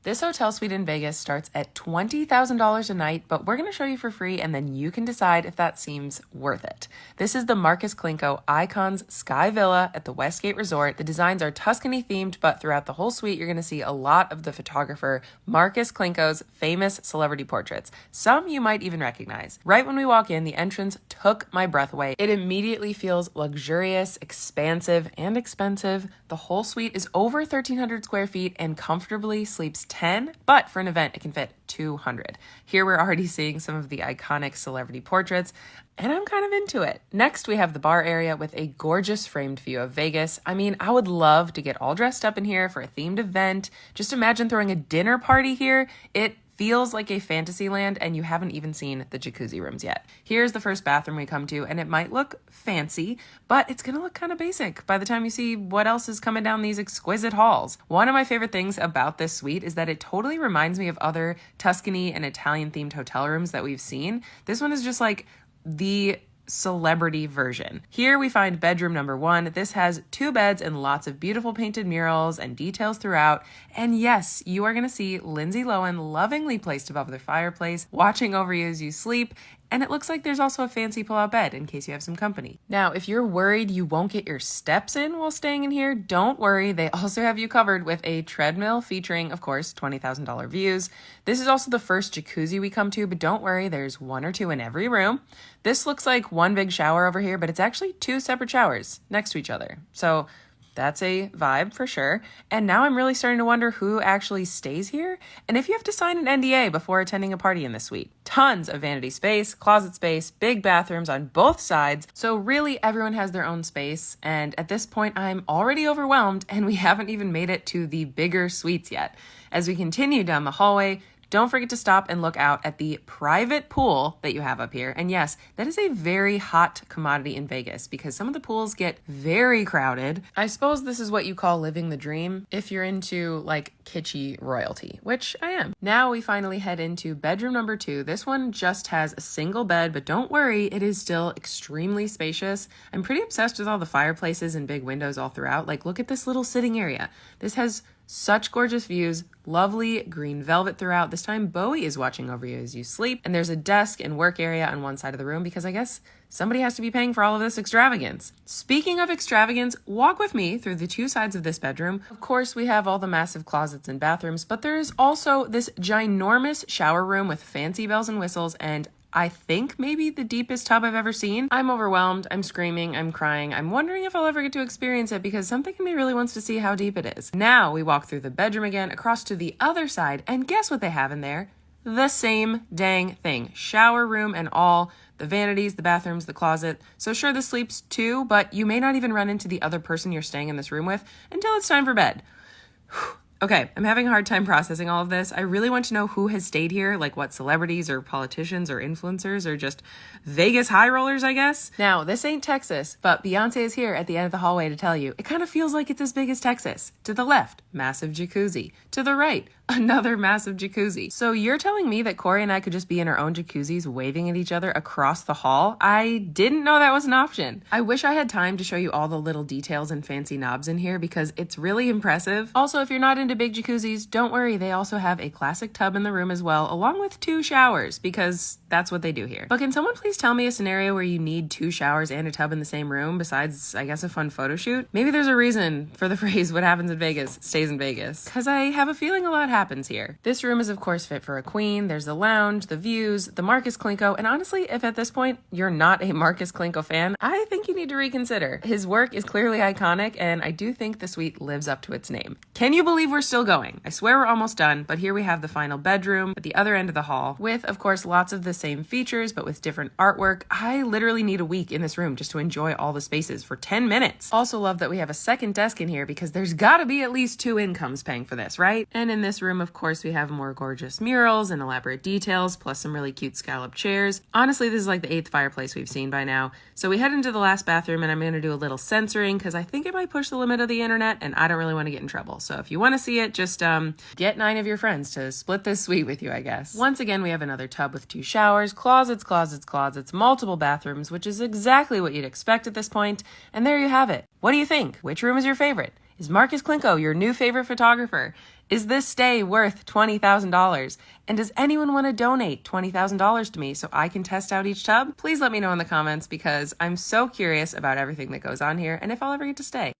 This hotel suite in Vegas starts at $20,000 a night, but we're going to show you for free and then you can decide if that seems worth it. This is the Markus Klinko Icons Sky Villa at the Westgate Resort. The designs are Tuscany themed, but throughout the whole suite, you're going to see a lot of the photographer Markus Klinko's famous celebrity portraits. Some you might even recognize. Right when we walk in, the entrance took my breath away. It immediately feels luxurious, expansive, and expensive. The whole suite is over 1,300 square feet and comfortably sleeps 10, but for an event, it can fit 200. Here we're already seeing some of the iconic celebrity portraits, and I'm kind of into it. Next, we have the bar area with a gorgeous framed view of Vegas. I mean, I would love to get all dressed up in here for a themed event. Just imagine throwing a dinner party here. It feels like a fantasy land, and you haven't even seen the jacuzzi rooms yet. Here's the first bathroom we come to, and it might look fancy, but it's gonna look kind of basic by the time you see what else is coming down these exquisite halls. One of my favorite things about this suite is that it totally reminds me of other Tuscany and Italian themed hotel rooms that we've seen. This one is just like the celebrity version. Here we find bedroom number 1. This has 2 beds and lots of beautiful painted murals and details throughout. And yes, you are going to see Lindsay Lohan lovingly placed above the fireplace, watching over you as you sleep. And it looks like there's also a fancy pull-out bed in case you have some company. Now, if you're worried you won't get your steps in while staying in here, don't worry. They also have you covered with a treadmill featuring, of course, $20,000 views. This is also the first jacuzzi we come to, but don't worry, there's 1 or 2 in every room. This looks like one big shower over here, but it's actually 2 separate showers next to each other. So that's a vibe for sure. And now I'm really starting to wonder who actually stays here and if you have to sign an NDA before attending a party in this suite. Tons of vanity space, closet space, big bathrooms on both sides. So really everyone has their own space. And at this point, I'm already overwhelmed and we haven't even made it to the bigger suites yet. As we continue down the hallway, don't forget to stop and look out at the private pool that you have up here. And yes, that is a very hot commodity in Vegas because some of the pools get very crowded. I suppose this is what you call living the dream if you're into like kitschy royalty, which I am. Now we finally head into bedroom number 2. This one just has a single bed, but don't worry, it is still extremely spacious. I'm pretty obsessed with all the fireplaces and big windows all throughout. Like, look at this little sitting area. This has such gorgeous views, lovely green velvet throughout. This time Bowie is watching over you as you sleep. And there's a desk and work area on one side of the room because I guess somebody has to be paying for all of this extravagance. Speaking of extravagance, walk with me through the 2 sides of this bedroom. Of course, we have all the massive closets and bathrooms, but there is also this ginormous shower room with fancy bells and whistles and I think maybe the deepest tub I've ever seen. I'm overwhelmed, I'm screaming, I'm crying. I'm wondering if I'll ever get to experience it because something in me really wants to see how deep it is. Now we walk through the bedroom again, across to the other side, and guess what they have in there? The same dang thing. Shower room and all, the vanities, the bathrooms, the closet. So sure, this sleeps 2, but you may not even run into the other person you're staying in this room with until it's time for bed. Okay, I'm having a hard time processing all of this. I really want to know who has stayed here, like what celebrities or politicians or influencers or just Vegas high rollers, I guess. Now, this ain't Texas, but Beyonce is here at the end of the hallway to tell you. It kind of feels like it's as big as Texas. To the left, massive jacuzzi. To the right, another massive jacuzzi. So you're telling me that Corey and I could just be in our own jacuzzis waving at each other across the hall? I didn't know that was an option. I wish I had time to show you all the little details and fancy knobs in here because it's really impressive. Also, if you're not into big jacuzzis, don't worry, they also have a classic tub in the room as well, along with 2 showers because that's what they do here. But can someone please tell me a scenario where you need 2 showers and a tub in the same room besides, I guess, a fun photo shoot? Maybe there's a reason for the phrase, what happens in Vegas stays in Vegas, because I have a feeling a lot happens here. This room is of course fit for a queen. There's the lounge, the views, the Markus Klinko, and honestly, if at this point you're not a Markus Klinko fan, I think you need to reconsider. His work is clearly iconic, and I do think the suite lives up to its name. Can you believe we're still going? I swear we're almost done, but here we have the final bedroom at the other end of the hall with, of course, lots of the same features, but with different artwork. I literally need a week in this room just to enjoy all the spaces for 10 minutes. Also love that we have a second desk in here because there's gotta be at least 2 incomes paying for this, right? And in this room, of course, we have more gorgeous murals and elaborate details, plus some really cute scallop chairs. Honestly, this is like the 8th fireplace we've seen by now. So we head into the last bathroom and I'm gonna do a little censoring because I think it might push the limit of the internet and I don't really want to get in trouble. So if you want to see it, just get 9 of your friends to split this suite with you, I guess. Once again, we have another tub with 2 showers, closets, multiple bathrooms, which is exactly what you'd expect at this point. And there you have it. What do you think? Which room is your favorite? Is Markus Klinko your new favorite photographer? Is this stay worth $20,000? And does anyone want to donate $20,000 to me so I can test out each tub? Please let me know in the comments because I'm so curious about everything that goes on here and if I'll ever get to stay.